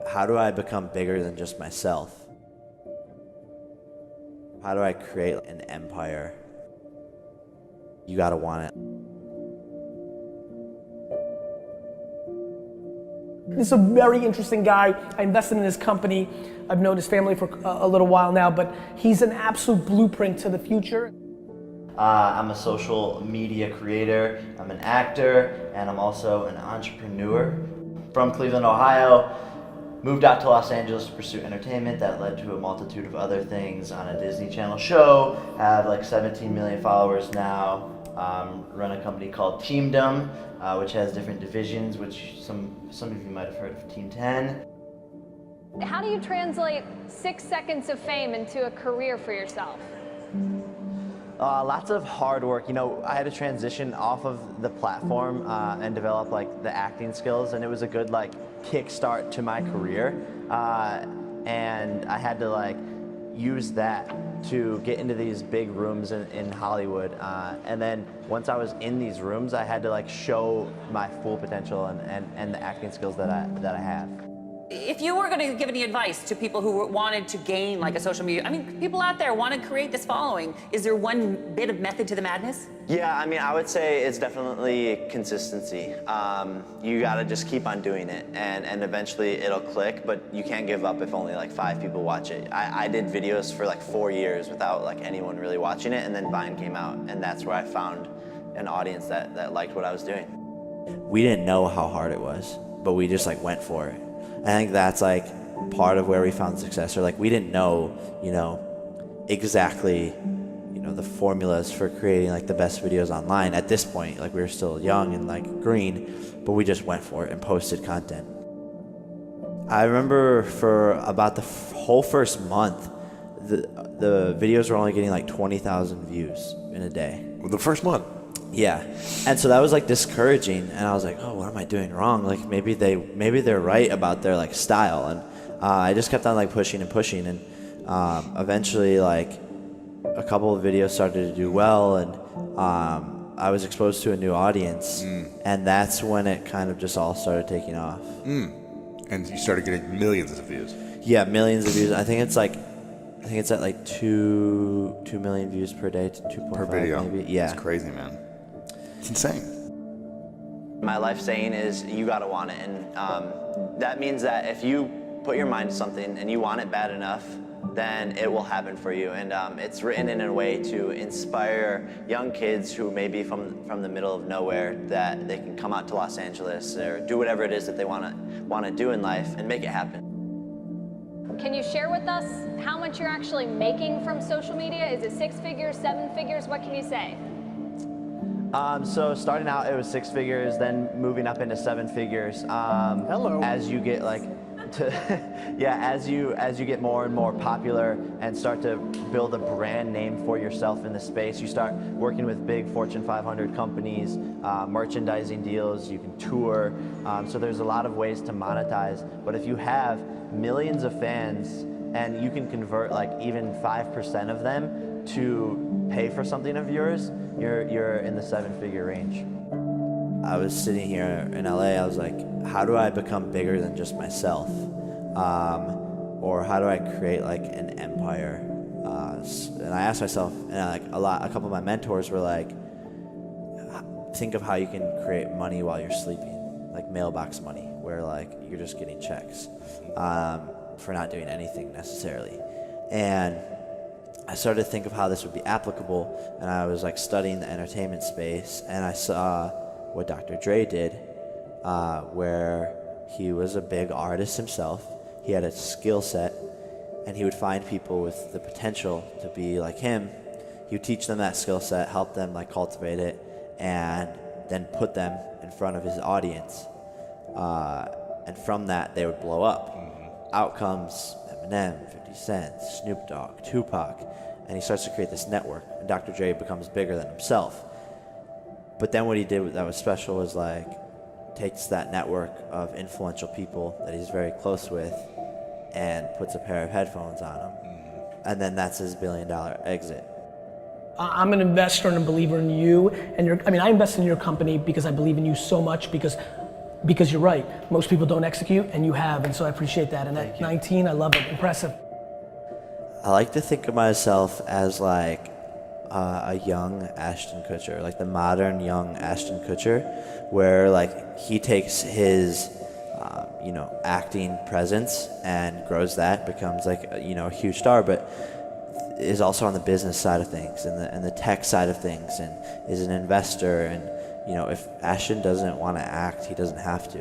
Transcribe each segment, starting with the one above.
How do I become bigger than just myself? How do I create an empire? You gotta want it. This is a very interesting guy. I invested in his company. I've known his family for a little while now, but he's an absolute blueprint to the future. I'm a social media creator, I'm an actor, and I'm also an entrepreneur. From Cleveland, Ohio, moved out to Los Angeles to pursue entertainment. That led to a multitude of other things on a Disney Channel show. Have like 17 million followers now. Run a company called Teamdom, which has different divisions, which some of you might have heard of Team 10. How do you translate 6 seconds of fame into a career for yourself? Lots of hard work. You know, I had to transition off of the platform and develop like the acting skills, and it was a good like kickstart to my career. And I had to like use that to get into these big rooms in Hollywood. And then once I was in these rooms, I had to like show my full potential and the acting skills that I have. If you were going to give any advice to people who wanted to gain like a social media, I mean, people out there want to create this following, is there one bit of method to the madness? Yeah, I mean, I would say it's definitely consistency. You gotta just keep on doing it, and eventually it'll click, but you can't give up if only like 5 people watch it. I did videos for like 4 years without like anyone really watching it, and then Vine came out, and that's where I found an audience that liked what I was doing. We didn't know how hard it was, but we just like went for it. I think that's like part of where we found success, or like we didn't know, you know, exactly, you know, the formulas for creating like the best videos online at this point. Like we were still young and like green, but we just went for it and posted content. I remember for about the whole first month, the videos were only getting like 20,000 views in a day. The first month? Yeah, and so that was like discouraging, and I was like, oh, what am I doing wrong? Like maybe they're right about their like style, and I just kept on like pushing, and eventually like a couple of videos started to do well, and I was exposed to a new audience, and that's when it kind of just all started taking off. And you started getting millions of views. Yeah, millions of views. I think it's at like 2 million views per day to 2.5 Per video. maybe. Yeah, It's crazy, man. It's insane. My life saying is you gotta want it, and that means that if you put your mind to something and you want it bad enough, then it will happen for you. And it's written in a way to inspire young kids who may be from the middle of nowhere, that they can come out to Los Angeles or do whatever it is that they wanna do in life and make it happen. Can you share with us how much you're actually making from social media? Is it 6 figures, 7 figures? What can you say? So starting out, it was 6 figures, then moving up into 7 figures. Hello. As you get like, as you get more and more popular and start to build a brand name for yourself in the space, you start working with big Fortune 500 companies, merchandising deals. You can tour. So there's a lot of ways to monetize. But if you have millions of fans and you can convert like even 5% of them to pay for something of yours, you're in the 7-figure range. I was sitting here in LA, I was like, how do I become bigger than just myself? Or how do I create like an empire? And I asked myself, and a couple of my mentors were like, think of how you can create money while you're sleeping, like mailbox money, where like you're just getting checks for not doing anything necessarily. And I started to think of how this would be applicable, and I was like studying the entertainment space, and I saw what Dr. Dre did, where he was a big artist himself. He had a skill set, and he would find people with the potential to be like him. He would teach them that skill set, help them like cultivate it, and then put them in front of his audience. And from that, they would blow up. Out comes Eminem, 50 Cent, Snoop Dogg, Tupac, and he starts to create this network, and Dr. Dre becomes bigger than himself. But then what he did that was special was like takes that network of influential people that he's very close with and puts a pair of headphones on him. And then that's his $1 billion exit. I'm an investor and a believer in you, and I invested in your company because I believe in you so much, because because you're right. Most people don't execute, and you have, and so I appreciate that. And at 19, I love it. Impressive. I like to think of myself as like a young Ashton Kutcher, like the modern young Ashton Kutcher, where like he takes his acting presence and grows that, becomes like a huge star, but is also on the business side of things and the tech side of things, and is an investor. And if Ashton doesn't want to act, he doesn't have to.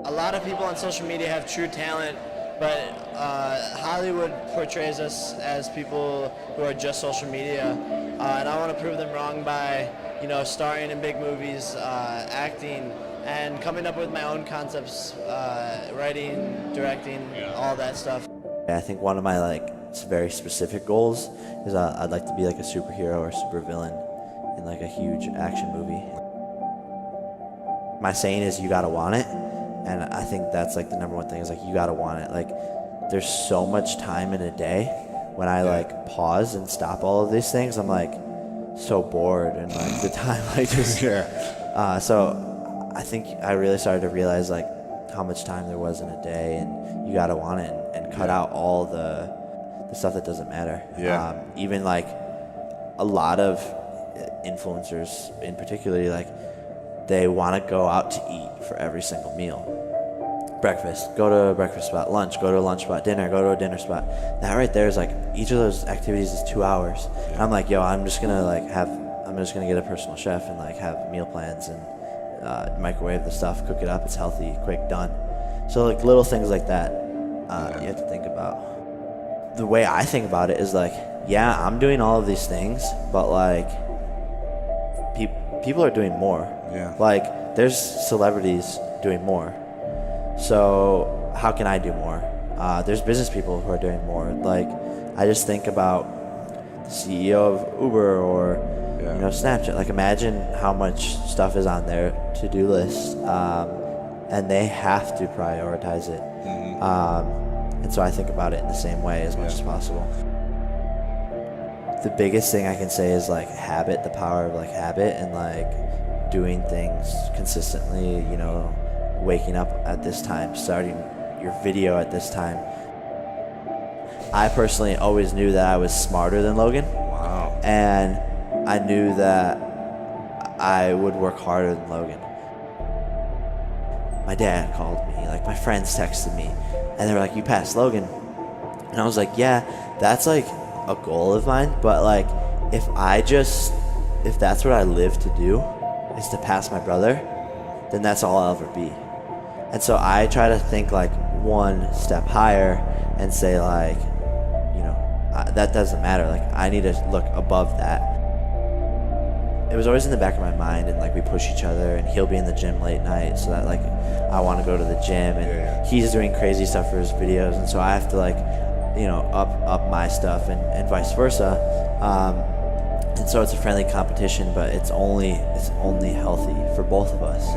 A lot of people on social media have true talent, but Hollywood portrays us as people who are just social media, and I want to prove them wrong by starring in big movies, acting, and coming up with my own concepts, writing, directing, all that stuff. I think one of my very specific goals is I'd like to be like a superhero or supervillain in like a huge action movie. My saying is you gotta want it, and I think that's like the number one thing is like you gotta want it. Like there's so much time in a day when I like pause and stop all of these things, I'm like so bored, and like the time just so I think I really started to realize like how much time there was in a day, and you gotta want it and cut out all the stuff that doesn't matter. Even like a lot of influencers in particular, like they want to go out to eat for every single meal. Breakfast, go to a breakfast spot. Lunch, go to a lunch spot. Dinner, go to a dinner spot. That right there is like each of those activities is 2 hours. And I'm like, yo, I'm just gonna get a personal chef and like have meal plans and microwave the stuff, cook it up. It's healthy, quick, done. So like little things like that you have to think about. The way I think about it is like, yeah, I'm doing all of these things, but like people are doing more. Like there's celebrities doing more. So how can I do more? There's business people who are doing more. Like I just think about the CEO of Uber or Snapchat. Like imagine how much stuff is on their to-do list, and they have to prioritize it. And so I think about it in the same way as much as possible. The biggest thing I can say is like habit, the power of like habit, and like doing things consistently, waking up at this time, starting your video at this time. I personally always knew that I was smarter than Logan. Wow. And I knew that I would work harder than Logan. My dad called me, like my friends texted me, and they were like, you passed Logan. And I was like, yeah, that's like a goal of mine, but like if that's what I live to do, is to pass my brother, then that's all I'll ever be. And so I try to think like one step higher and say like, that doesn't matter. Like I need to look above that. It was always in the back of my mind, and like we push each other, and he'll be in the gym late night so that like I want to go to the gym, and he's doing crazy stuff for his videos, and so I have to like up my stuff and vice versa. And so it's a friendly competition, but it's only healthy for both of us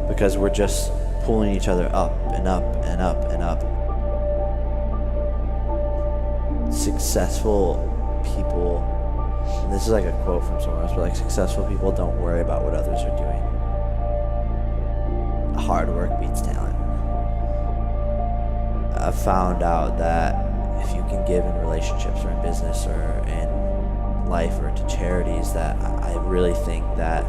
because we're just pulling each other up and up and up and up. Successful people, and this is like a quote from somewhere else, but like successful people don't worry about what others are doing. Hard work beats talent. I've found out that if you can give in relationships or in business or in life or to charities, that I really think that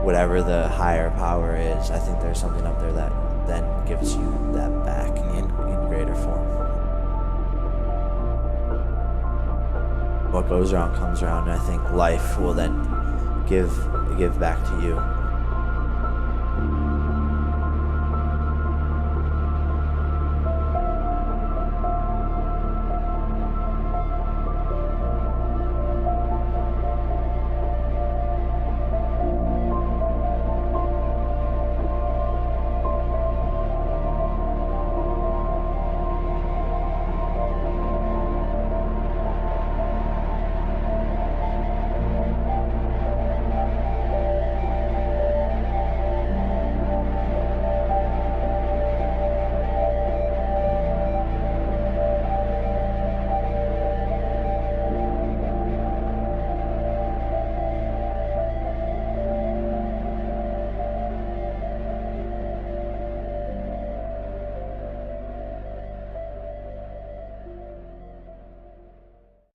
whatever the higher power is, I think there's something up there that then gives you that back in greater form. What goes around comes around, and I think life will then give back to you.